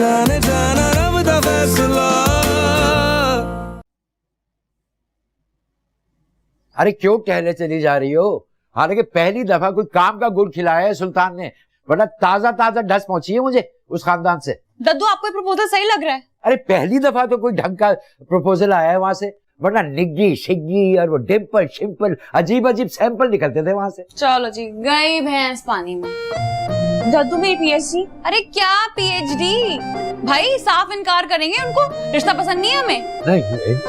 जाने जाना रब दा फैसला। अरे क्यों कहने चली जा रही हो? हालांकि पहली दफा कोई काम का गुड़ खिलाया है सुल्तान ने, वरना ताजा ताजा ढस पहुंची है मुझे उस खानदान से। दद्दू आपको ये प्रपोजल सही लग रहा है? अरे पहली दफा तो कोई ढंग का प्रपोजल आया है वहां से, वरना निग्गी शिग्गी और वो डिम्पल शिम्पल अजीब अजीब सैंपल निकलते थे वहां से। चलो जी, गई भैंस पानी में। दद्दू मेरी पीएचडी। अरे क्या पीएचडी भाई, साफ इनकार करेंगे? उनको रिश्ता पसंद नहीं है हमें। नहीं,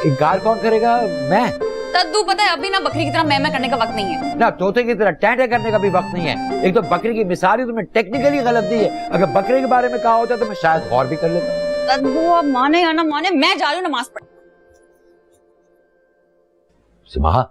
इनकार कौन करेगा? मैं। दद्दू पता है अभी ना बकरी की तरह मैं करने का वक्त नहीं है, ना तोते की तरह टैंटे करने का भी वक्त नहीं है। एक तो बकरी की मिसाल ही तुम्हें टेक्निकली गलत दी है। अगर बकरे के बारे में कहा होता तो मैं शायद गौर भी कर लेता। दद्दू आप माने या ना माने, मैं जा रही हूँ नमाज पढ़। सिमा,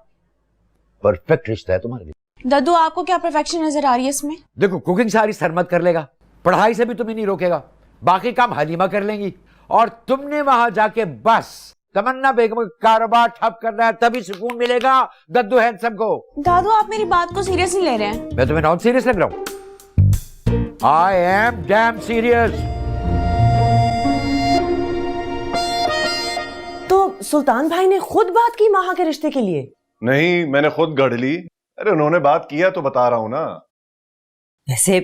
परफेक्ट रिश्ता है तुम्हारे लिए। दद्दू आपको क्या परफेक्शन नजर आ रही है इसमें? देखो, कुकिंग सारी सरमत कर लेगा, पढ़ाई से भी तुम्हें नहीं रोकेगा, बाकी काम हलीमा कर लेंगी, और तुमने वहां जाके बस तमन्ना बेगम का कारोबार ठप करना है, तभी सुकून मिलेगा दद्दू हैंडसम को। दादू आप मेरी बात को सीरियस नहीं ले रहे हैं? मैं तुम्हें नॉन सीरियस लग रहा हूं? I am damn serious. तो सुल्तान भाई ने खुद बात की माहा के रिश्ते के लिए? नहीं, मैंने खुद गढ़ ली। अरे उन्होंने बात किया तो बता रहा हूं ना। वैसे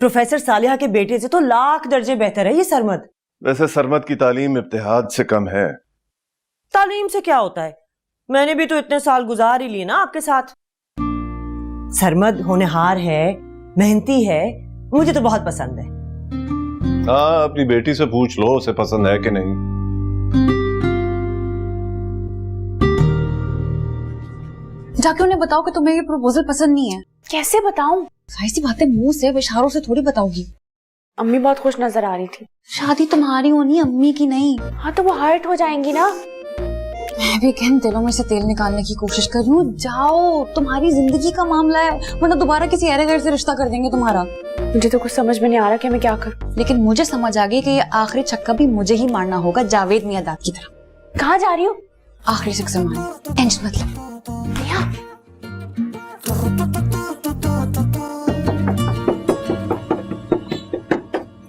प्रोफेसर सालिहा के बेटे से तो लाख दर्जे बेहतर है ये सरमद। वैसे सरमद की तालीम इब्तिहाद से कम है। तालीम से क्या होता है, मैंने भी तो इतने साल गुजार ही लिए ना आपके साथ। सरमद होनहार है, मेहनती है, मुझे तो बहुत पसंद है। हाँ, अपनी बेटी से पूछ लो उसे पसंद है कि नहीं। जाके उन्हें बताओ कि तुम्हें ये प्रपोजल पसंद नहीं है। कैसे बताऊं? सारी सी बातें मुंह से इशारों से थोड़ी बताओगी। अम्मी बहुत खुश नजर आ रही थी। शादी तुम्हारी होनी, अम्मी की नहीं। हाँ तो वो हर्ट हो जाएंगी ना। मैं भी कहन दिलों में से तेल निकालने की कोशिश कर रही हूँ। जाओ, तुम्हारी जिंदगी का मामला है, वरना दोबारा किसी अरे घर से रिश्ता कर देंगे तुम्हारा। मुझे तो कुछ समझ में नहीं आ रहा कि मैं क्या करूं। लेकिन मुझे समझ आ गई कि ये आखिरी छक्का भी मुझे ही मारना होगा, जावेद मियादाद की तरह। कहाँ जा रही हो? आखिरी सिक्सर मारने। टेंशन मत ले।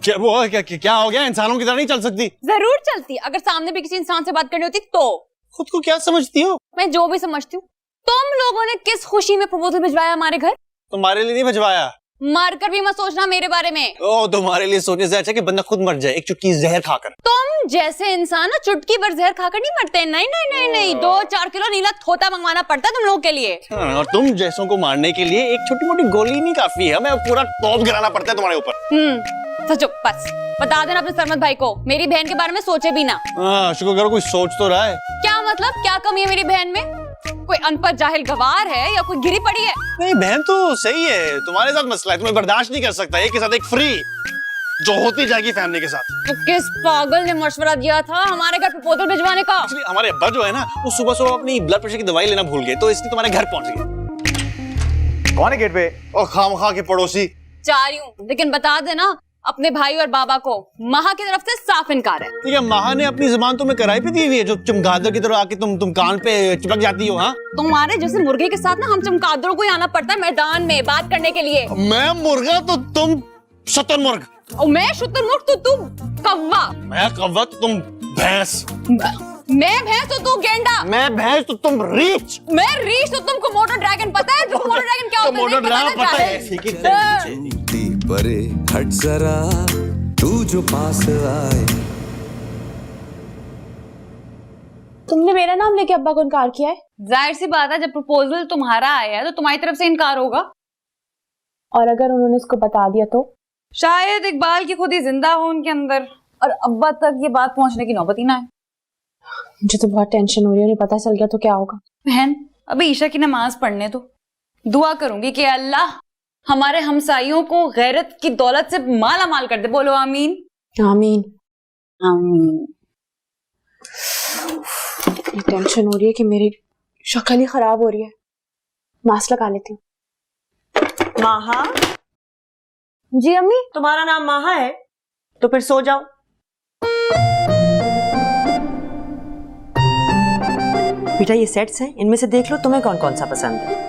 क्या वो क्या हो गया? इंसानों की तरह नहीं चल सकती? जरूर चलती, अगर सामने भी किसी इंसान से बात करनी होती तो। खुद को क्या समझती हो? मैं जो भी समझती हूँ। तुम लोगों ने किस खुशी में प्रपोजल भिजवाया हमारे घर? तुम्हारे लिए नहीं भिजवाया। मरकर भी मत सोचना मेरे बारे में। ओ, तुम्हारे लिए सोचने से अच्छा कि बंदा खुद मर जाए एक चुटकी जहर खाकर। तुम जैसे इंसान ना चुटकी भर जहर खाकर नहीं मरते। नहीं नहीं नहीं नहीं, 2-4 किलो नीला थोता मंगवाना पड़ता है तुम लोगों के लिए। और तुम जैसों को मारने के लिए एक छोटी मोटी गोली नहीं काफी है, हमें पूरा तोप गिराना पड़ता है तुम्हारे ऊपर। सचो, बस बता देना अपने सरमद भाई को मेरी बहन के बारे में सोचे भी ना। शुक्र करो कोई सोच तो रहा है। क्या मतलब? क्या कमी है मेरी बहन में? कोई अनपढ़ जाहिल गवार है या कोई गिरी पड़ी है? नहीं, बहन तो सही है, तुम्हारे साथ मसला है, तुम्हें बर्दाश्त नहीं कर सकता एक के साथ एक फ्री जो होती जाएगी फैमिली के साथ। तो किस पागल ने मशवरा दिया था हमारे घर प्रपोजल भिजवाने का? एक्चुअली हमारे अब्बा जो है ना, वो सुबह सुबह अपनी ब्लड प्रेशर की दवाई लेना भूल गए, तो इसलिए तुम्हारे घर पहुंच गए। कौन है गेट पे? और खामखा के पड़ोसी। जा रही हूँ, लेकिन बता देना अपने भाई और बाबा को महा की तरफ से साफ इनकार है। ठीक है, महा ने अपनी जुबान तुम्हें कराई पे दी हुई है, जो चमगादड़ की तरह आके तुम कान पे चिपक जाती हो। हाँ, तुम्हारे जैसे मुर्गे के साथ ना हम चमगादड़ों को आना पड़ता है मैदान में बात करने के लिए। मैं मुर्गा तो तुम शुतुरमुर्ग। और मैं शुतुरमुर्ग तो तुम कौवा। मैं कौवा तो तुम भैंस। मैं भैंस तो तू गेंडा। मैं भैंस तो तुम रीछ। मैं रीछ तो तुमको मोटो ड्रैगन पता है? तुमको मोटो ड्रैगन क्या होता है? मोटो ड्रैगन पता है? ठीक है, परे हट जरा तू जो पास आए। तुमने मेरा नाम लेके अब्बा को इनकार किया है? जाहिर सी बात है, जब प्रपोजल तुम्हारा आया है तो तुम्हारी तरफ से इनकार होगा। और अगर उन्होंने इसको बता दिया तो? शायद इकबाल की खुद ही जिंदा हो उनके अंदर और अब्बा तक ये बात पहुंचने की नौबत ही ना है। मुझे तो बहुत टेंशन हो रही है, उन्हें पता चल गया तो क्या होगा? बहन, अभी ईशा की नमाज पढ़ने दो। दुआ करूंगी कि अल्लाह हमारे हमसाइयों को गैरत की दौलत से माला माल कर दे। बोलो आमीन। आमीन आमीन। टेंशन हो रही है कि मेरी शक्ल ही खराब हो रही है। मास्क लगा लेती हूँ। माहा, जी अम्मी। तुम्हारा नाम माहा है तो फिर सो जाओ। बेटा ये सेट्स हैं, इनमें से देख लो तुम्हें कौन कौन सा पसंद है।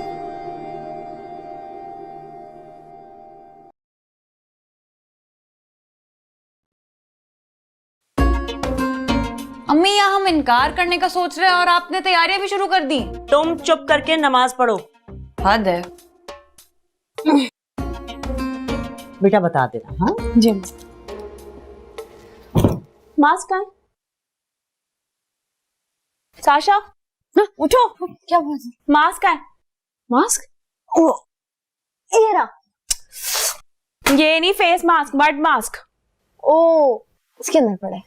अम्मी यहाँ हम इनकार करने का सोच रहे हैं और आपने तैयारियां भी शुरू कर दी। तुम चुप करके नमाज पढ़ो। हद है। बेटा बता देना। हाँ जी मास्क कहाँ है? साशा उठो। क्या बात है? मास्क कहाँ है? मास्क ओ ये रहा। ये नहीं फेस मास्क, बट मास्क। ओ इसके अंदर पड़ा है।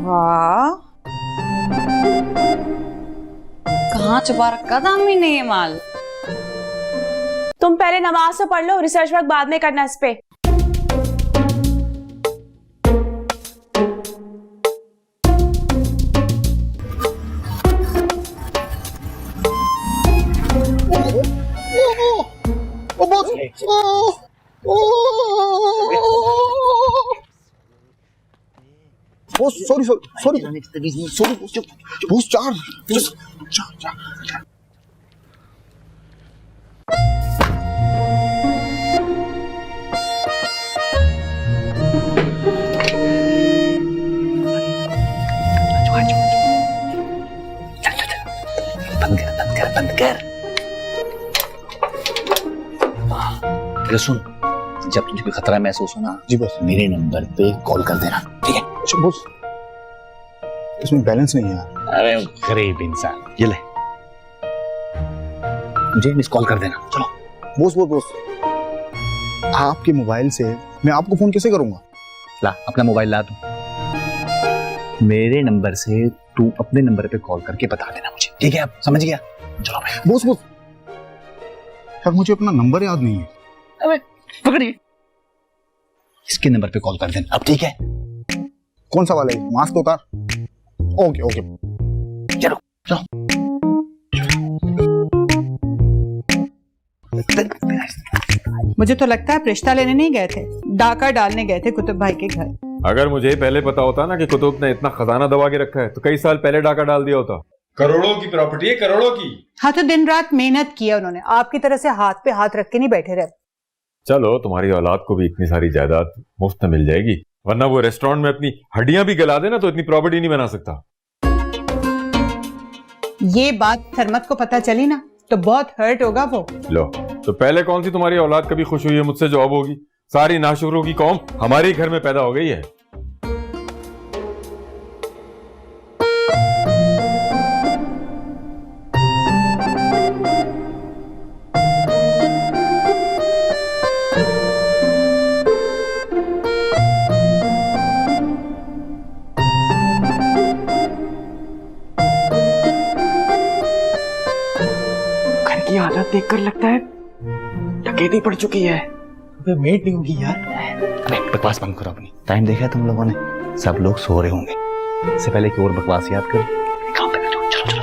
वाह, कहाँ छुपा रखा था अम्मी ने ये माल? तुम पहले नमाज तो पढ़ लो, रिसर्च वर्क बाद में करना इस पे। बंद कर। अरे सुन, जब तुझे कोई खतरा महसूस हो ना, जी बस मेरे नंबर पे कॉल कर देना, ठीक है? अच्छा बॉस, इसमें बैलेंस नहीं है यार। अरे गरीब इंसान, ये ले, मुझे मिस कॉल कर देना। चलो बॉस, आपके मोबाइल से मैं आपको फोन कैसे करूंगा? ला अपना मोबाइल ला, तू मेरे नंबर से तू अपने नंबर पे कॉल करके बता देना मुझे, ठीक है? आप समझ गया? चलो भाई। बॉस यार मुझे अपना नंबर याद नहीं है। अबे पकड़िए, इसके नंबर पे कॉल कर देना अब, ठीक है? कौन सा वाला है? मास्क उतार। ओके चलो। मुझे तो लगता है आप रिश्ता लेने नहीं गए थे, डाका डालने गए थे कुतुब भाई के घर। अगर मुझे पहले पता होता ना कि कुतुब ने इतना खजाना दबा के रखा है तो कई साल पहले डाका डाल दिया होता। करोड़ों की प्रॉपर्टी है, करोड़ों की। हाँ तो दिन रात मेहनत किया उन्होंने, आपकी तरह से हाथ पे हाथ रख के नहीं बैठे रहे। चलो तुम्हारी औलाद को भी इतनी सारी जायदाद मुफ्त में मिल जाएगी, वरना वो रेस्टोरेंट में अपनी हड्डियां भी गला देना तो इतनी प्रॉपर्टी नहीं बना सकता। ये बात सरमत को पता चली ना तो बहुत हर्ट होगा वो। लो, तो पहले कौन सी तुम्हारी औलाद कभी खुश हुई है मुझसे जो अब होगी? सारी नाशुकरों की कौम हमारे ही घर में पैदा हो गई है। की हालत देखकर लगता है डकैती पड़ चुकी है। मेट नहीं होगी यार। अरे बकवास बंद करो अपनी, टाइम देखा है तुम लोगों ने? सब लोग सो रहे होंगे। इससे पहले कि और बकवास याद कर, काम पे बैठो। चलो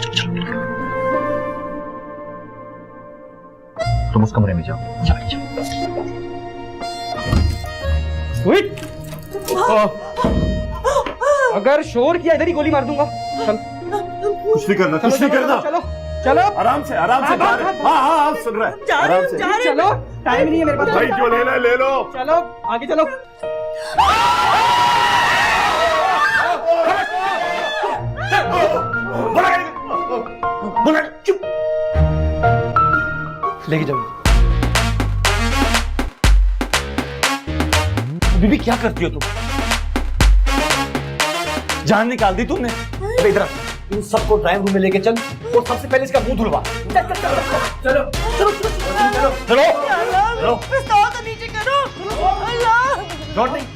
तुम उस कमरे में जाओ। अगर शोर किया इधर ही गोली मार दूंगा। चल। कुछ नहीं करना, कुछ नहीं करना। चलो आराम से हाँ सुन रहा है। आराम से चलो, टाइम नहीं है मेरे पास। भाई जो लेना ले लो। चलो आगे चलो। चुप, लेके जाओ। बीबी क्या करती हो तुम? जान निकाल दी तुमने। अबे इधर इन सबको ड्राइंग रूम में लेके चल और सबसे पहले इसका मुंह धुलवा। चलो पिस्तौल तो नीचे करो। अल्लाह। लौट नहीं।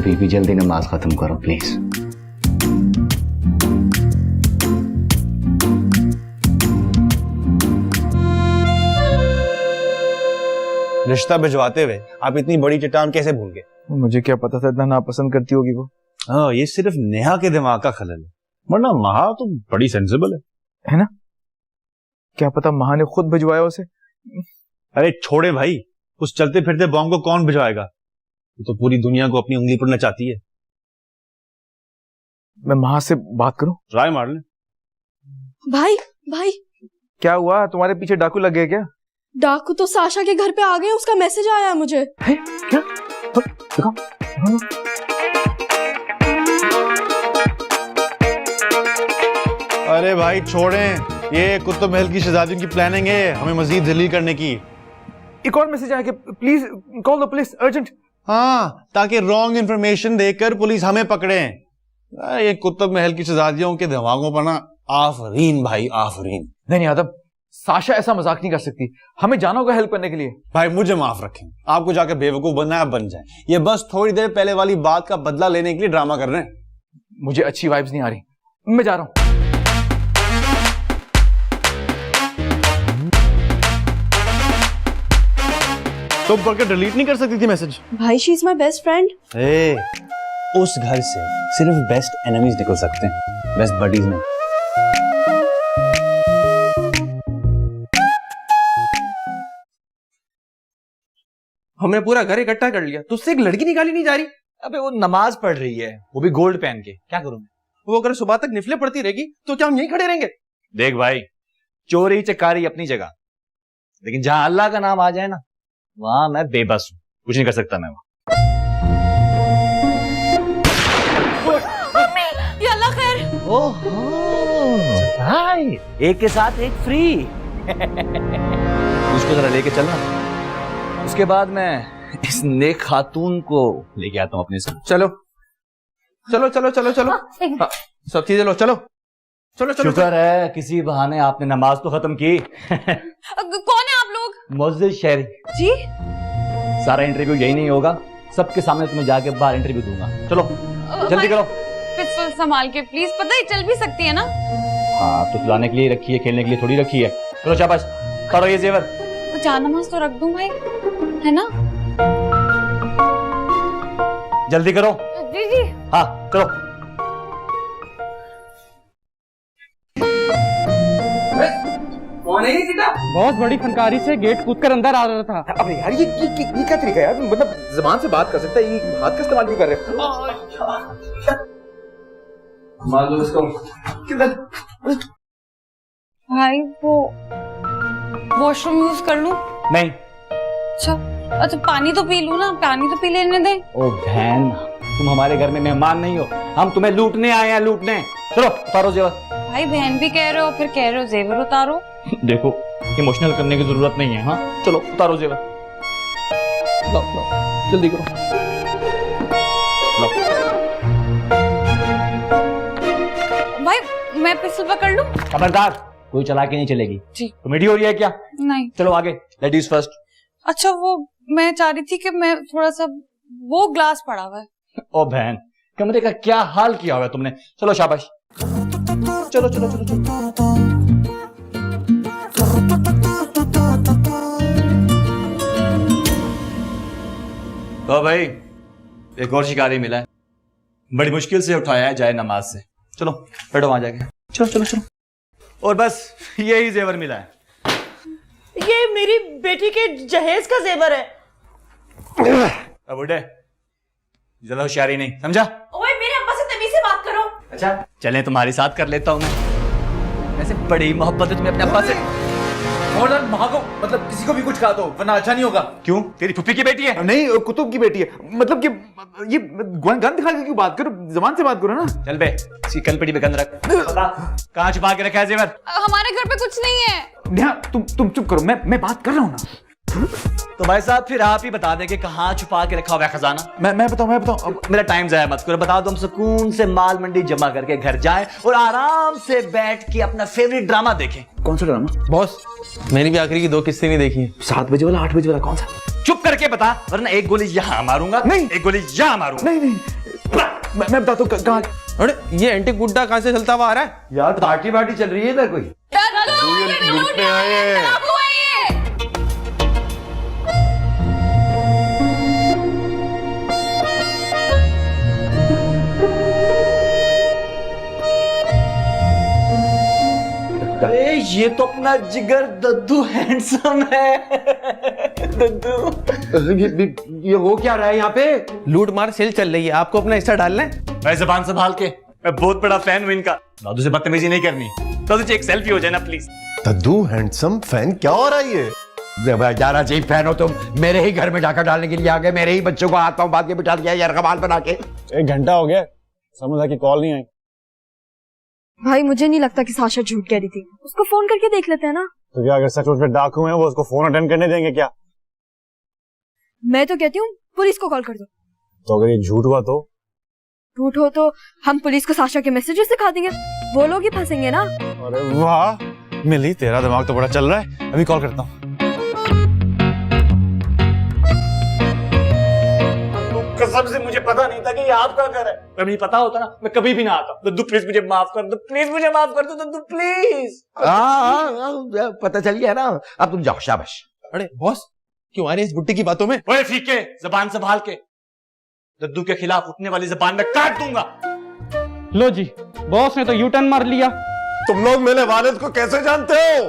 बीबी जल्दी नमाज खत्म करो प्लीज। रिश्ता भिजवाते हुए आप इतनी बड़ी चट्टान कैसे भूल गए? मुझे क्या पता था इतना नापसंद करती होगी वो। हाँ, ये सिर्फ नेहा के दिमाग का खलल है, वरना महा तो बड़ी सेंसिबल है ना? क्या पता महा ने खुद भिजवाया उसे। अरे छोड़े भाई, उस चलते फिरते बॉम्ब को कौन भिजवाएगा? वो तो पूरी दुनिया को अपनी उंगली पर नचाती है। मैं महा से बात करूं? ट्राई मार ले। भाई भाई क्या हुआ, तुम्हारे पीछे डाकू लग गए क्या? डाकू तो साशा के घर पे आ गए, उसका मैसेज आया है मुझे। है? क्या? दिखाओ। अरे भाई छोड़ें, ये कुतुब महल की शहजादियों की प्लानिंग है हमें मजीद जलील करने की। एक और मैसेज आया कि please call the police urgent. हाँ, ताकि रॉन्ग इन्फॉर्मेशन देकर पुलिस हमें पकड़े। ये कुतुब महल की शहजादियों के दिमागों पर ना आफरीन भाई आफरीन। नहीं यादव, साशा ऐसा मजाक नहीं कर सकती, हमें जाना होगा हेल्प करने के लिए। भाई मुझे माफ रखें, आपको जाकर बेवकूफ बनना है बन जाए। ये बस थोड़ी देर पहले वाली बात का बदला लेने के लिए ड्रामा कर रहे हैं। मुझे अच्छी वाइब्स नहीं आ रही, मैं जा रहा हूं। तुम पढ़कर डिलीट नहीं कर सकती थी मैसेज? भाई she is my best friend. उस घर से सिर्फ बेस्ट एनिमीज निकल सकते हैं, बेस्ट बडीज नहीं। हमने पूरा घर इकट्ठा कर लिया, तुझसे एक लड़की निकाली नहीं जा रही। अबे वो नमाज पढ़ रही है, वो भी गोल्ड पहन के, क्या करूं मैं? वो अगर सुबह तक निफले पड़ती रहेगी तो क्या हम यहीं खड़े रहेंगे? देख भाई, चोरी चकारी अपनी जगह, लेकिन जहां अल्लाह का नाम आ जाए ना, वहां मैं बेबस हूं, कुछ नहीं कर सकता मैं वहां। या अल्लाह खैर। ओहो भाई, एक के साथ एक फ्री। उसको जरा लेके चलना, उसके बाद मैं इस नेक खातून को लेके आता हूं अपने साथ। चलो चलो चलो चलो चलो, हाँ, सब चीजें लो, चलो चलो चलो। शुक्र है किसी बहाने आपने नमाज तो खत्म की। कौन है आप लोग? मोअज़्ज़िज़ शहरी जी। सारा इंटरव्यू यही नहीं होगा, सबके सामने तुम्हें जाके बाहर इंटरव्यू दूंगा। चलो जल्दी करो। पिस्तौल संभाल के प्लीज, पता है चल भी सकती है ना। हाँ तो चलाने के लिए रखी है, खेलने के लिए थोड़ी रखी है। चलो शाबाश, करो ये जेवर। तो चार नमाज तो रख दूं भाई, है ना? जल्दी करो। जी जी। हाँ चलो। कौन है ये सीधा? बहुत बड़ी फनकारी से गेट कूदकर अंदर आ रहा था। अबे यार ये क्या तरीका है यार, मतलब जुबान से बात कर सकता है, ये हाथ का इस्तेमाल क्यों कर रहे हो? मान लो इसको। भाई वो वॉशरूम यूज कर लूं? नहीं। अच्छा पानी तो पी लूं ना, पानी तो पी लेने दे। ओ बहन, तुम हमारे घर में मेहमान नहीं हो, हम तुम्हें लूटने आए हैं, लूटने। चलो उतारो जेवर। भाई बहन भी कह रहे हो, फिर कह रहे हो जेवर उतारो। देखो इमोशनल करने की जरूरत नहीं है। हाँ चलो उतारो जेवर, लो लो जल्दी करो, लो। भाई मैं पिस्टल पकड़ लूं? खबरदार, कोई चला के नहीं चलेगी। जी। तो मीठी हो रही है क्या? नहीं। चलो आगे, लेडीज फर्स्ट। अच्छा वो मैं चाह रही थी कि मैं थोड़ा सा, वो ग्लास पड़ा हुआ है। ओ बहन, कमरे का क्या हाल किया हुआ है तुमने। चलो शाबाश, चलो चलो चलो चलो। तो भाई एक और शिकारी मिला है, बड़ी मुश्किल से उठाया है जाए नमाज से। चलो बैठो वहां जाके, चलो चलो चलो। और बस यही जेवर मिला है। ये मेरी बेटी के जहेज का जेवर है। अब उठे, ज्यादा होशियारी नहीं, समझा? ओए मेरे अब्बा से तमीज से बात करो। अच्छा चलें तुम्हारे साथ कर लेता हूँ मैं, वैसे बड़ी मोहब्बत है तुम्हें अपने अब्बा से। और माँ को मतलब किसी को भी कुछ कहा दो वरना अच्छा नहीं होगा। क्यों, तेरी फुफी की बेटी है? नहीं, कुतुब की बेटी है। मतलब कि ये गन दिखा के क्यों बात करो, जबान से बात करो ना। चल बे, इसी कनपटी पे गन रख। कहाँ छुपा के रखा है जेवर? हमारे घर पे कुछ नहीं है। नेहा तुम चुप करो, मैं बात कर रहा हूँ ना। तो भाई साहब फिर आप ही बता दें कि कहाँ छुपा के रखा हुआ है खजाना। मैं बताऊं। अब मेरा टाइम जाया मत करो, बता दो, हम सुकून से माल मंडी जमा करके घर जाएं और आराम से बैठ के अपना फेवरेट ड्रामा देखें। कौन सा ड्रामा? बॉस, मैंने भी आखिरी की 2 किस्सें नहीं देखी हैं। 7 बजे वाला, 8 बजे वाला, कौन सा? चुप करके बता, वरना एक गोली यहाँ मारूंगा, नहीं। एक गोली यहाँ मारूंगा। नहीं मैं बताता हूँ कहाँ। अरे ये एंटी गुड्डा कहाँ से चलता हुआ आ रहा है? यार पार्टी वार्टी चल रही है इधर कोई। लूटने आए हैं। अरे ये तो अपना जिगर दद्दू हैंडसम है। दद्दू ये हो क्या रहा है यहाँ पे? लूट मार सेल चल रही है, आपको अपना हिस्सा डालना है। भाई जबान संभाल के, मैं बहुत बड़ा फैन हूँ इनका। दादू से बदतमीजी नहीं करनी। दादू जी एक सेल्फी हो जाए ना प्लीज। दद्दू हैंडसम फैन क्या हो रहा है ये? ज्यादा जी फैन हो तुम, मेरे ही घर में जाकर डालने के लिए आ गए, मेरे ही बच्चों को हाथ पांव बांध के बिठा दिया यार, कमाल बना के। 1 घंटा हो गया, समझा कि कॉल नहीं आई। भाई मुझे नहीं लगता कि साशा झूठ कह रही थी, उसको फोन करके देख लेते हैं ना। तो क्या अगर सचमुच में डाकू हैं वो उसको फोन अटेंड करने देंगे क्या? मैं तो कहती हूँ पुलिस को कॉल कर दो। तो अगर ये झूठ हुआ तो? झूठ हो तो हम पुलिस को साशा के मैसेजेस दिखा देंगे, वो लोग ही फंसेंगे ना। अरे वाह मिली, तेरा दिमाग तो बड़ा चल रहा है। अभी कॉल करता हूँ। कसम से मुझे पता नहीं था कि ये आपका घर है। कभी पता होता ना मैं कभी भी ना आता। दद्दू प्लीज मुझे माफ कर दो, प्लीज मुझे माफ कर दो दद्दू प्लीज। हाँ पता चल गया ना, अब तुम जाओ, शाबाश। अरे बॉस क्यों आ रहे इस बुट्टी की बातों में? ओए फीके, जबान संभाल के। दद्दू के खिलाफ उठने वाली जबान में काट दूंगा। लो जी, बॉस ने तो यू टर्न मार लिया। तुम लोग मेरे वालिद को कैसे जानते हो?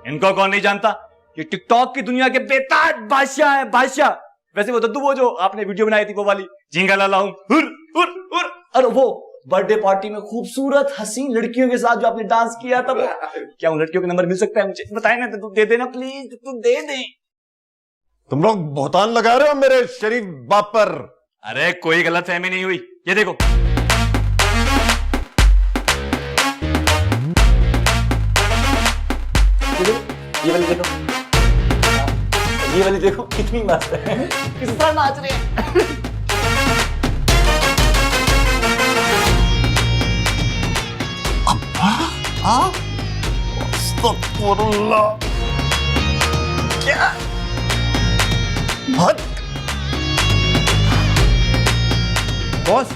इनको कौन नहीं जानता, ये टिकटॉक की दुनिया के बेताज बादशाह है, बादशाह। वैसे वो दद्दू, वो जो आपने वीडियो बनाई थी वो वाली, झींगा लाला हूं, हुर हुर हुर, और वो बर्थडे पार्टी में खूबसूरत हसीन लड़कियों के साथ जो आपने डांस किया था, वो क्या उन लड़कियों का नंबर मिल सकता है मुझे? बताए ना दद्दू, दे देना प्लीज, दद्दू दे दे। तुम लोग बहुतान लगा रहे हो मेरे शरीफ बाप पर। अरे कोई गलतफहमी नहीं हुई, ये देखो। ये वाली देखो, ये वाली देखो कितनी मस्त है, किस तरह नाच रहे हैं। क्या बॉस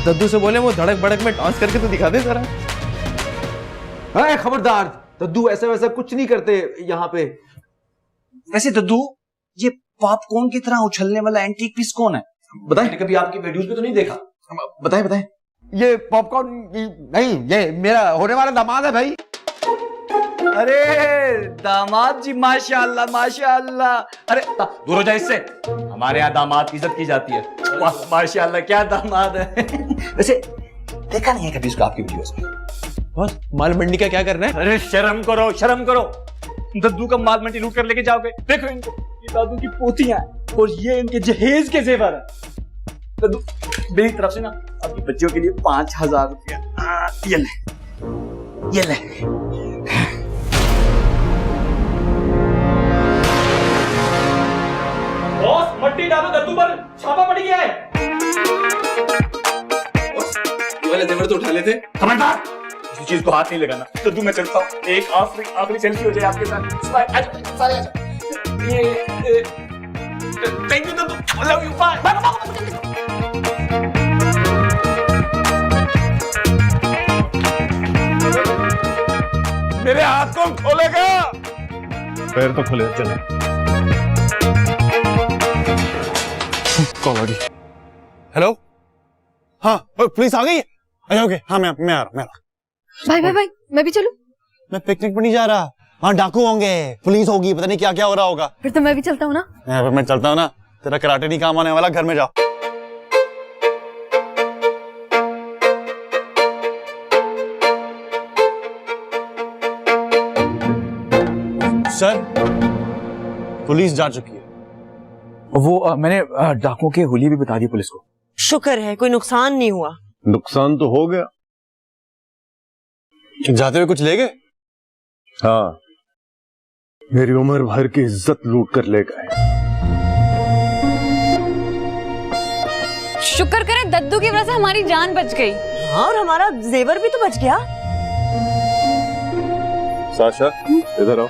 दद्दू से बोले वो धड़क भड़क में डांस करके तो दिखा दे जरा। अरे खबरदार, दद्दू ऐसा वैसा कुछ नहीं करते यहाँ पे। वैसे दद्दू, ये पॉपकॉर्न की तरह उछलने वाला एंटीक पीस कौन है? बताएं। मैंने कभी आपकी वीडियोस में तो नहीं देखा। बताएं बताएं। ये पॉपकॉर्न नहीं, ये मेरा होने वाला दामाद है भाई। अरे दामाद जी, माशाअल्लाह माशाअल्लाह। अरे दूर हो जाए इससे, हमारे यहाँ दामाद की इज्जत की जाती है। माशाअल्लाह क्या दामाद है। वैसे देखा नहीं है कभी उसको आपकी वीडियोस में? बॉस माल मंडी का क्या करना है? अरे शर्म करो, शर्म करो। दद्दू का माल मंडी लूट कर लेके जाओगे? देखो इनको, ये दादू की पोतियां हैं और ये इनके जहेज के जेवर है। दद्दू मेरी तरफ से ना आपकी बच्चियों के लिए 5000 रुपया, ये ले, ये ले। बॉस मट्टी डालो, दद्दू पर छापा पड़ गया है। वाले जेवर तो उठा लेते। खबरदार, किसी चीज को हाथ नहीं लगाना। दद्दू मैं चलता हूँ, एक आखिरी सेल्फी हो जाए आपके साथ। सारे आ जाओ। थैंक यू दद्दू, आई लव यू, बाय। मेरे हाथ कौन खोलेगा? पैर तो खुले, चले। कॉल आ गई। हेलो, हाँ पुलिस आ गई है? अच्छा ओके, हाँ मैं आ रहा। भाई भाई भाई, मैं भी चलूं? मैं पिकनिक पर नहीं जा रहा, वहाँ डाकू होंगे, पुलिस होगी, पता नहीं क्या क्या हो रहा होगा। फिर तो मैं भी चलता हूँ ना। फिर मैं चलता हूँ ना, तेरा कराटे नहीं काम आने वाला, घर में जाओ। सर पुलिस जा चुकी है। वो मैंने डाकुओं के हुलिये भी बता दी पुलिस को। शुक्र है कोई नुकसान नहीं हुआ। नुकसान तो हो गया। जाते हुए कुछ ले गए? हाँ, मेरी उम्र भर की इज्जत लूट कर ले गए। शुक्र करें दद्दू की वजह से हमारी जान बच गई। हाँ, और हमारा जेवर भी तो बच गया। साशा इधर आओ।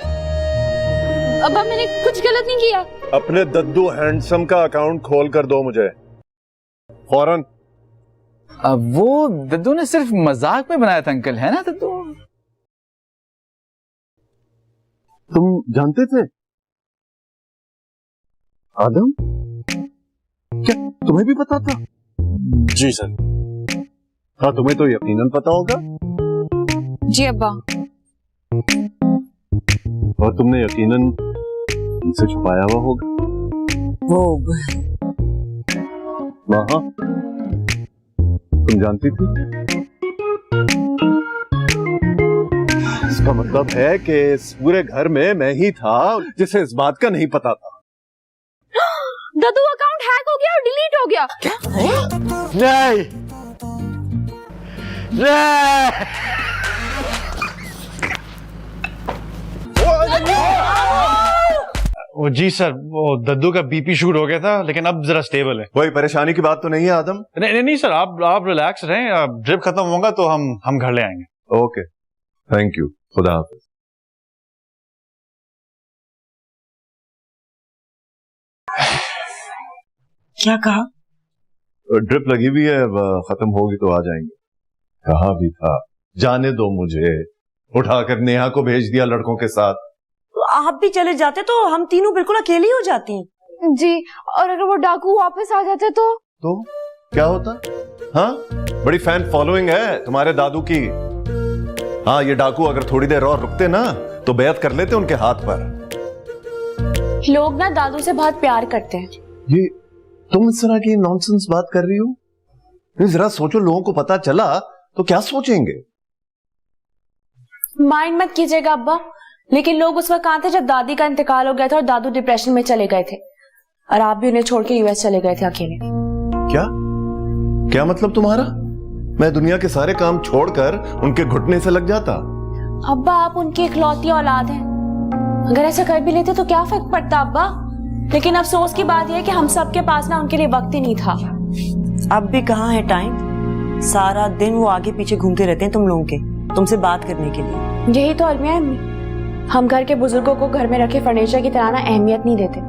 अब्बा मैंने कुछ गलत नहीं किया। अपने दद्दू हैंडसम का अकाउंट खोल कर दो मुझे फौरन। वो दद्दू ने सिर्फ मजाक में बनाया था अंकल, है ना दद्दू? तुम जानते थे आदम? क्या तुम्हें भी पता था? जी सर। हाँ तुम्हें तो यकीनन पता होगा। जी अब्बा। और तुमने यकीनन इसे छुपाया हुआ होगा। वो हाँ तुम जानती थी? इसका मतलब है कि इस पूरे घर में मैं ही था जिसे इस बात का नहीं पता था। दद्दू अकाउंट हैक हो गया और डिलीट हो गया। नहीं नहीं वो जी सर, वो दद्दू का बीपी शूट हो गया था, लेकिन अब जरा स्टेबल है। कोई परेशानी की बात तो नहीं है आदम? नहीं सर, आप रिलैक्स रहें, ड्रिप खत्म होगा तो हम घर ले आएंगे। ओके थैंक यू, खुदा हाफिज। क्या कहा? ड्रिप लगी हुई है, अब खत्म होगी तो आ जाएंगे। कहा भी था जाने दो मुझे, उठाकर नेहा को भेज दिया लड़कों के साथ। तो आप भी चले जाते तो हम तीनों बिल्कुल अकेली हो जाती। जी, और अगर वो डाकू वापस आ जाते तो क्या होता? हाँ बड़ी फैन फॉलोइंग है तुम्हारे दादू की। हाँ ये डाकू अगर थोड़ी देर और रुकते ना तो बेअत कर लेते उनके हाथ पर। लोग ना दादू से बहुत प्यार करते हैं। ये तुम इस तरह की नॉनसेंस बात कर रही हो? जरा सोचो, लोगों को पता चला तो क्या सोचेंगे? माइंड मत कीजिएगा अब्बा, लेकिन लोग उस वक्त कहाँ थे जब दादी का इंतकाल हो गया था और दादू डिप्रेशन में चले गए थे, और आप भी उन्हें छोड़ के यूएस चले गए थे अकेले। क्या मतलब तुम्हारा? मैं दुनिया के सारे काम छोड़कर उनके घुटने से लग जाता? अब्बा आप उनकी इकलौती औलाद हैं, अगर ऐसा कर भी लेते तो क्या फर्क पड़ता अब्बा। लेकिन अफसोस की बात यह है कि हम सबके पास ना उनके लिए वक्त ही नहीं था। अब भी कहाँ है टाइम? सारा दिन वो आगे पीछे घूमते रहते हैं तुम लोगों के, तुमसे बात करने के लिए। यही तो अलमिया है अम्मी, हम घर के बुजुर्गों को घर में रखे फर्नीचर की तरह ना अहमियत नहीं देते।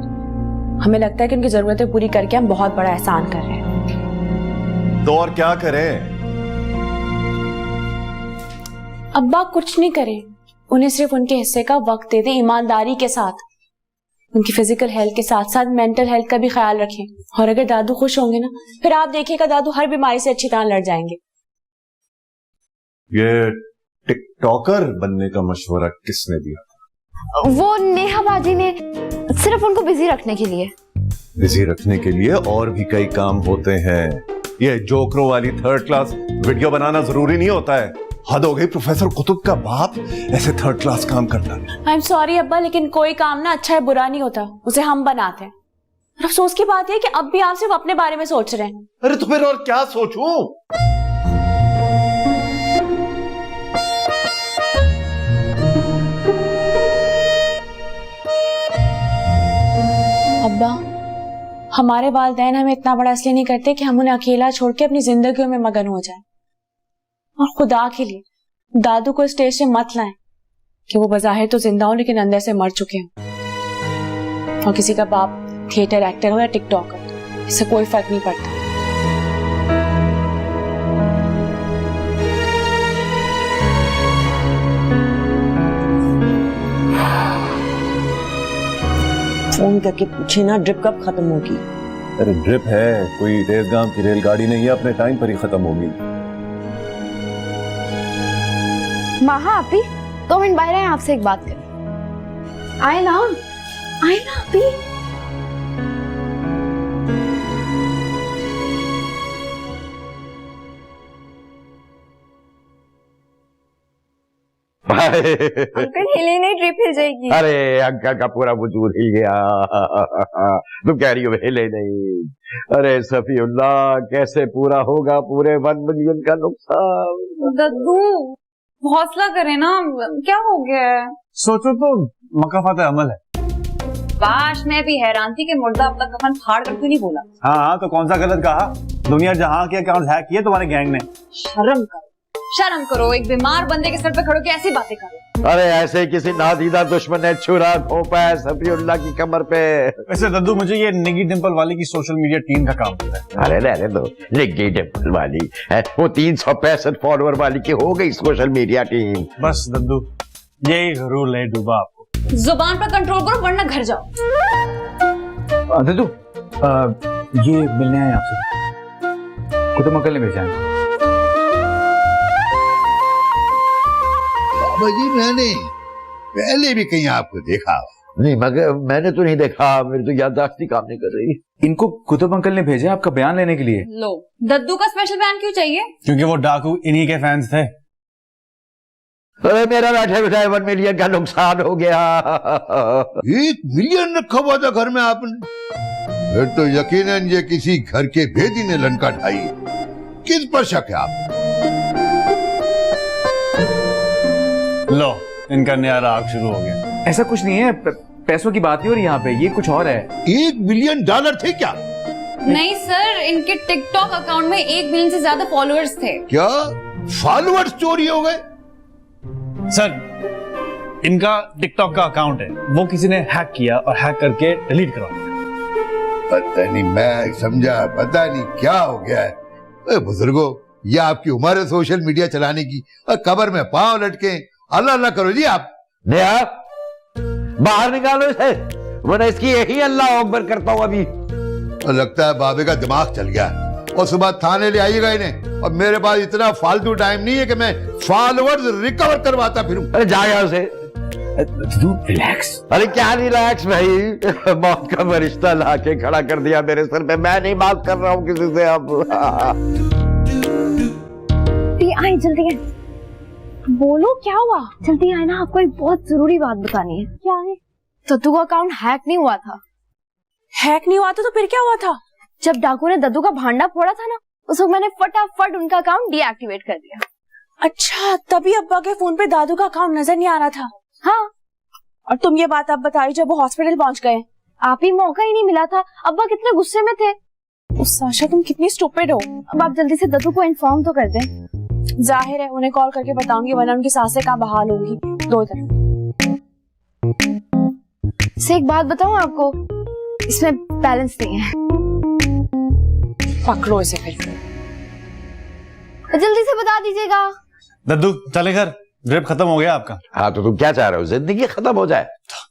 हमें लगता है कि उनकी जरूरतें पूरी करके हम बहुत बड़ा एहसान कर रहे हैं। तो और क्या करें? अब्बा कुछ नहीं करें, उन्हें सिर्फ उनके हिस्से का वक्त दे दें, ईमानदारी के साथ। उनकी फिजिकल हेल्थ के साथ साथ मेंटल हेल्थ का भी ख्याल रखें। और अगर दादू खुश होंगे ना, फिर आप देखिएगा दादू हर बीमारी से अच्छी तरह लड़ जाएंगे। ये टिकटॉकर बनने का मशवरा किसने दिया था? वो नेहा बाजी ने, सिर्फ उनको बिजी रखने के लिए। बिजी रखने के लिए और भी कई काम होते हैं। ये जोकरों वाली थर्ड क्लास वीडियो बनाना जरूरी नहीं होता है। हद हो गई, प्रोफेसर कुतुब का बाप ऐसे थर्ड क्लास काम करता है। आई एम सॉरी अब्बा, लेकिन कोई काम ना अच्छा है बुरा नहीं होता, उसे हम बनाते हैं। अफसोस की बात है कि अब भी आप सिर्फ अपने बारे में सोच रहे हैं। अरे तो फिर और क्या सोचूं? अब्बा हमारे वालिदैन हमें इतना बड़ा इसलिए नहीं करते कि हम उन्हें अकेला छोड़ के अपनी जिंदगियों में मगन हो जाएं। और खुदा के लिए दादू को स्टेज से मत लाएं कि वो बज़ाहिर तो जिंदा हो लेकिन अंदर से मर चुके हैं। और किसी का बाप थिएटर एक्टर हो या टिकटॉकर, इससे कोई फर्क नहीं पड़ता। फोन करके पूछे ना ड्रिप कब खत्म होगी। अरे ड्रिप है, कोई तेजगाम की रेलगाड़ी नहीं है, अपने टाइम पर ही खत्म होगी। माहा आपी 2 मिनट बाहर आए, आपसे एक बात करें। आए ना आपी। अंकल हिले नहीं, ट्रिप हिल जाएगी। अरे अंकल का पूरा वजूद हिल गया। तुम कह रही हो हिले नहीं? अरे सफीउल्लाह कैसे पूरा होगा पूरे 1 मिलियन का नुकसान? दद्दू हौसला करें ना, क्या हो गया है? सोचो तो मकाफात अमल है। काश मैं भी हैरान थी कि मुर्दा अब तक कफन फाड़ कर क्यों नहीं बोला। हाँ तो कौन सा गलत कहा? दुनिया जहां के अकाउंट हैक किए तुम्हारे गैंग ने। शर्म करो, शर्म करो, एक बीमार बंदे के सर पे खड़ो के ऐसी बातें करो। अरे ऐसे किसी नादीदा दुश्मन ने छुरा घोंपा है सफीउल्लाह की कमर पे। वैसे दद्दू मुझे ये निगी डिंपल वाली की सोशल मीडिया टीम का काम होता है। अरे रहने दो, निग्गी डिंपल वाली है वो 365 फॉलोअर वाली की हो गई सोशल मीडिया टीम। बस दद्दू यही जरूर ले डूबा आपको। जुबान पर कंट्रोल करो वरना घर जाओ। दद्दू ये मिलने आए आपसे, कुतुब अंकल ने भेजा है। बाबा जी मैंने पहले भी कहीं आपको देखा। नहीं मगर मैंने तो नहीं देखा, मेरी तो याददाश्त ही काम नहीं कर रही। इनको कुतुब अंकल ने भेजा आपका बयान लेने के लिए। लो, दद्दू का स्पेशल बयान क्यों चाहिए? क्योंकि वो डाकू इन्हीं के फैंस थे। अरे मेरा बैठे बैठे 1 मिलियन का नुकसान हो गया। 1 मिलियन रखा हुआ था घर में आपने? फिर तो यकीनन ये किसी घर के भेदी ने लंका ढाई। किस पर शक है आप? लो इनका नया राग शुरू हो गया। ऐसा कुछ नहीं है, पैसों की बात नहीं हो रही यहाँ पे, ये कुछ और है। $1 मिलियन थे क्या? नहीं सर, इनके टिकटॉक अकाउंट में 1 मिलियन से ज्यादा फॉलोअर्स थे। क्या फॉलोअर्स चोरी हो गए? सर इनका टिकटॉक का अकाउंट है, वो किसी ने हैक किया और हैक करके डिलीट करवा दिया। पता नहीं, मैं समझा पता नहीं क्या हो गया है। बुजुर्गो ये आपकी उम्र है सोशल मीडिया चलाने की, और कबर में पांव लटके अल्लाह अल्लाह करो जी आप। नया बाहर निकालो इसे, वरना इसकी यही अल्लाह अकबर करता हूं अभी। लगता है बाबे का दिमाग चल गया, और सुबह थाने ले आइएगा इन्हें। और मेरे पास इतना फालतू टाइम नहीं है कि मैं फॉलोअर्स रिकवर करवाता फिरूं। अरे जा यहाँ से, रिलैक्स। अरे क्या रिलैक्स भाई, मौत का फरिश्ता लाके खड़ा कर दिया मेरे सर पे। मैं नहीं बात कर रहा हूँ किसी से अब। आए जल्दी आए, बोलो क्या हुआ? जल्दी आए ना, आपको एक बहुत जरूरी बात बतानी है। क्या है? दद्दू का अकाउंट हैक नहीं हुआ था। हैक नहीं हुआ था तो फिर क्या हुआ था? जब डाकू ने दद्दू का भांडा फोड़ा था ना, उस वक्त मैंने फटाफट उनका अकाउंट डीएक्टिवेट कर दिया। अच्छा, तभी अब्बा के फोन पे दादू का अकाउंट नजर नहीं आ रहा था। हाँ, और तुम ये बात अब बताई जब वो हॉस्पिटल पहुंच गए। आप ही मौका ही नहीं मिला था। अब्बा कितने गुस्से में थे। साशा तुम कितनी स्टूपिड हो। अब आप जल्दी से दद्दू को इन्फॉर्म तो कर दें। जाहिर है उन्हें कॉल करके बताऊंगी, वरना उनकी सांसें कहाँ बहाल होंगी। दो इधर से एक बात बताऊं आपको, इसमें बैलेंस नहीं है। पकड़ो इसे फिर। जल्दी से बता दीजिएगा। दद्दू चले घर, ड्रिप खत्म हो गया आपका। हाँ तो तुम क्या चाह रहे हो, जिंदगी खत्म हो जाए?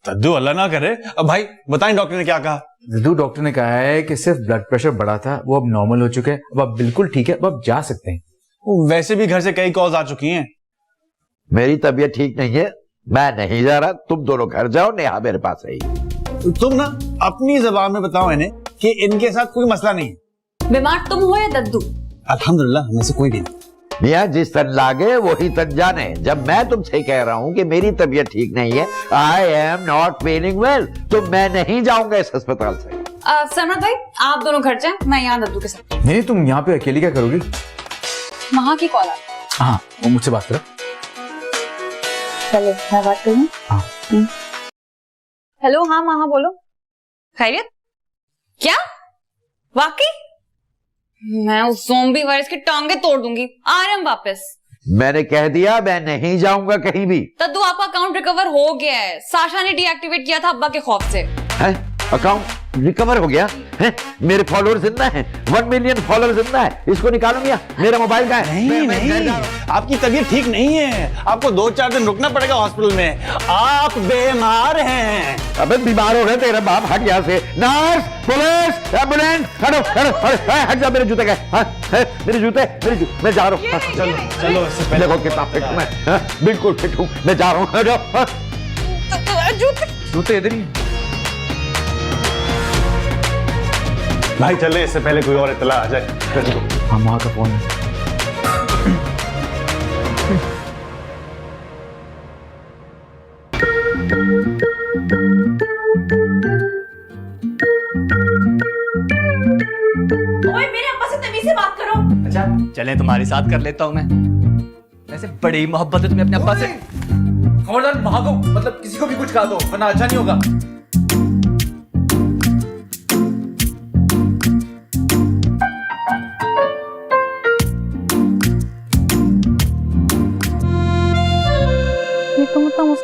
दद्दू अल्लाह ना करे। अब भाई बताएं डॉक्टर ने क्या कहा? दद्दू डॉक्टर ने कहा है कि सिर्फ ब्लड प्रेशर बढ़ा था, वो अब नॉर्मल हो चुका है, अब आप बिल्कुल ठीक है, अब आप जा सकते हैं। वैसे भी घर से कई कॉल्स आ चुकी हैं। मेरी तबीयत ठीक नहीं है, मैं नहीं जा रहा, तुम दोनों घर जाओ, नेहा मेरे पास रही। तुम ना अपनी जबान में बताओ इन्हें कि इनके साथ कोई मसला नहीं है। बीमार तुम हो या दद्दू? अल्हम्दुलिल्लाह हमें से कोई भी नहीं। मियाँ जिस तन लागे वही तन जाने। जब मैं तुमसे कह रहा हूँ कि मेरी तबीयत ठीक नहीं है, I am not feeling well, तो मैं नहीं जाऊंगा इस अस्पताल से। सरमत भाई आप दोनों घर जाएं, मैं यहाँ दद्दू के साथ। नहीं तुम यहाँ पे अकेली क्या करोगी? वहाँ की कॉल आ। हाँ वो मुझसे बात करो। चलो मैं बात करूँ। हाँ। हेलो, हाँ माँ बोलो। खैरियत? क्या वाकई? मैं उस ज़ोंबी वायरस की टांगे तोड़ दूंगी। आ रहे हम वापस। मैंने कह दिया मैं नहीं जाऊंगा कहीं भी। दद्दू आपका अकाउंट रिकवर हो गया है, साशा ने डीएक्टिवेट किया था अब्बा के खौफ से। है? अकाउंट रिकवर हो गया है? मेरे फॉलोअर जिंदा हैं, 1 मिलियन फॉलोअर जिंदा है। इसको निकालूंगा, मेरा मोबाइल का है। नहीं, आपकी तबीयत ठीक नहीं है, आपको 2-4 दिन रुकना पड़ेगा हॉस्पिटल में। आप बीमार हैं। अबे बीमार हो गए तेरा बाप, हट यहाँ से। नर्स, पुलिस, एम्बुलेंस, हटो हट जा। मेरे जूते गए, मेरे जूते, मैं जा रहा हूँ। चलो इससे पहले देखो कितना फिट हूँ मैं, बिल्कुल फिट हूँ, मैं जा रहा हूँ। जूते इधर ही। भाई चले, इससे पहले कोई और इत्तला आ जाए। हाँ माँ का फोन है। ओए मेरे अब्बा से तमीज से बात करो। अच्छा चलें, तुम्हारे साथ कर लेता हूँ मैं। वैसे बड़ी मोहब्बत है तुम्हें अपने अब्बा से। खबरदार माँ को, मतलब किसी को भी कुछ कहा दो, वरना अच्छा नहीं होगा।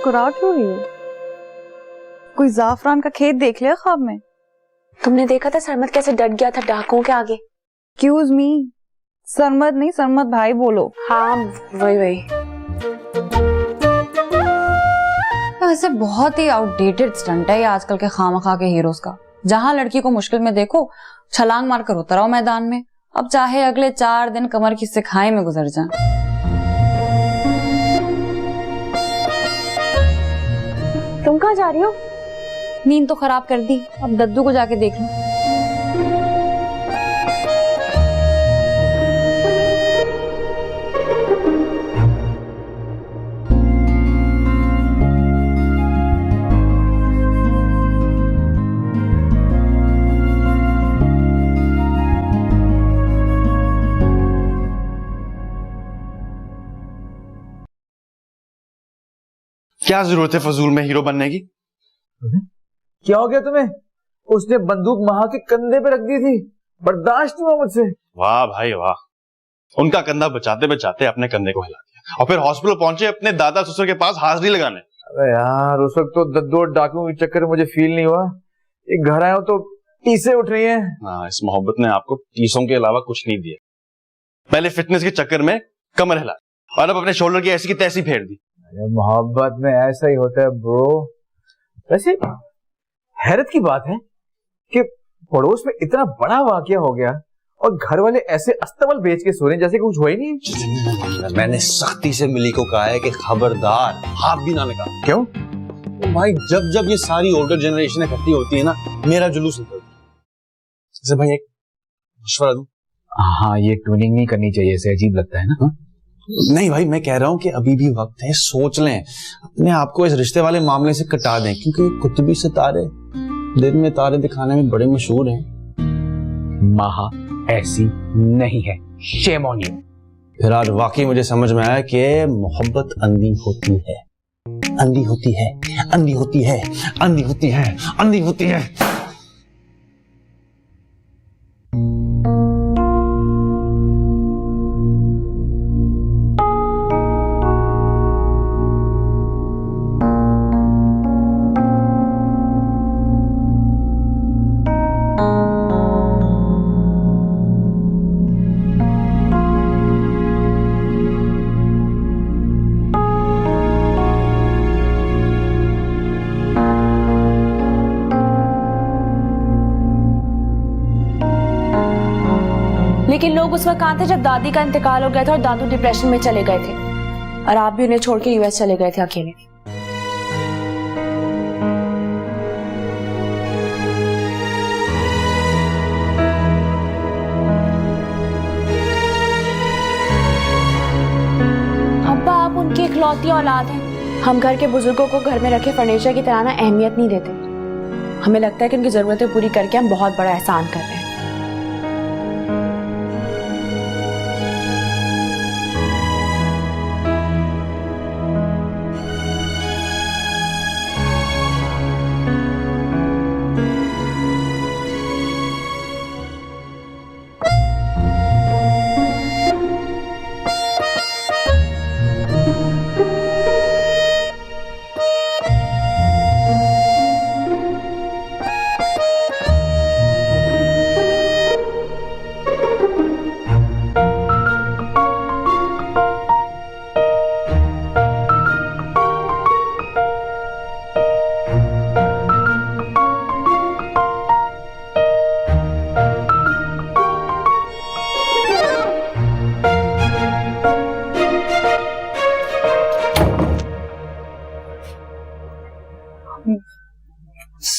मुस्कुरा क्यों रही हो? कोई जाफरान का खेत देख लिया ख्वाब में? तुमने देखा था सरमद कैसे डट गया था डाकुओं के आगे? एक्सक्यूज मी, सरमद नहीं सरमद भाई बोलो। हाँ वही। वैसे बहुत ही आउटडेटेड स्टंट है ये आजकल के खामखा के हीरोज का। जहां लड़की को मुश्किल में देखो छलांग मारकर उतर आओ मैदान में, अब चाहे अगले 4 दिन कमर की सिखाई में गुजर जाएं। तुम कहाँ जा रही हो? नींद तो खराब कर दी, अब दद्दू को जाके देख लो। क्या जरूरत है फजूल में हीरो बनने की? क्या हो गया तुम्हें? उसने बंदूक महा के कंधे पे रख दी थी, बर्दाश्त नहीं हुआ मुझसे। वाह भाई वाह, उनका कंधा बचाते बचाते अपने कंधे को हिला दिया और फिर हॉस्पिटल पहुंचे अपने दादा ससुर के पास हाजिरी लगाने। अरे यार उस वक्त तो दद्दू और डाकुओं के चक्कर में मुझे फील नहीं हुआ, एक घर आया हूं तो टीसे उठ रही हैं। हाँ, इस मोहब्बत ने आपको टीसों के अलावा कुछ नहीं दिया। पहले फिटनेस के चक्कर में कमर हिला और अब अपने शोल्डर की ऐसी की तैसी फेर दी। मोहब्बत में ऐसा ही होता है ब्रो। वैसे हैरत की बात है कि पड़ोस में इतना बड़ा वाकया हो गया और घर वाले ऐसे अस्तबल बेच के सो रहे जैसे कुछ हुआ ही नहीं। मैंने सख्ती से मिली को कहा है कि खबरदार हाथ भी ना लगा। क्यों? तो भाई जब जब ये सारी ओल्डर जनरेशन इकट्ठी होती है ना, मेरा जुलूस निकलता है। जैसे भाई एक मशवरा दूं? हाँ, ये ट्यूनिंग नहीं करनी चाहिए, ऐसे अजीब लगता है ना। हा? नहीं भाई, मैं कह रहा हूं कि अभी भी वक्त है, सोच लें, अपने आप को इस रिश्ते वाले मामले से कटा दें, क्योंकि कुतुबी सितारे दिन में तारे दिखाने में बड़े मशहूर हैं। महा ऐसी नहीं है, शेम ऑन यू। फिर आज वाकई मुझे समझ में आया कि मोहब्बत अंधी होती है, अंधी होती है, अंधी होती है, अंधी होती है, अंधी होती है। लेकिन लोग उस वक्त कहाँ थे जब दादी का इंतकाल हो गया था और दादू डिप्रेशन में चले गए थे, और आप भी उन्हें छोड़ के यूएस चले गए थे अकेले। अब्बा, आप उनकी इकलौती औलाद हैं। हम घर के बुजुर्गों को घर में रखे फर्नीचर की तरह ना अहमियत नहीं देते। हमें लगता है कि उनकी जरूरतें पूरी करके हम बहुत बड़ा एहसान कर रहे हैं।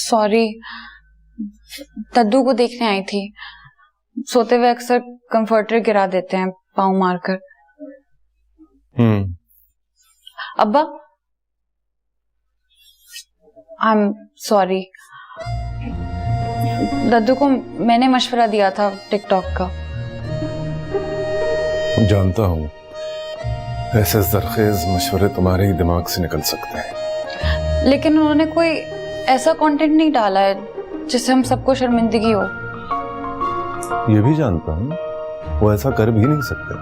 सॉरी, दद्दू को देखने आई थी। सोते हुए अक्सर कंफर्टर गिरा देते हैं पाँव मारकर। अब्बा, आई एम सॉरी। दद्दू को मैंने मशवरा दिया था टिकटॉक का। जानता हूँ, ऐसे जरखेज मशवरे तुम्हारे ही दिमाग से निकल सकते हैं, लेकिन उन्होंने कोई ऐसा कंटेंट नहीं डाला है जिससे हम सबको शर्मिंदगी हो। ये भी जानता हूँ, वो ऐसा कर भी नहीं सकते।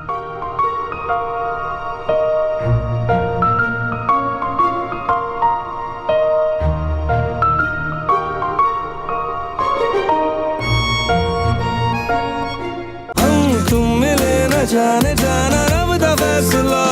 जाने जाना रब दा फैसला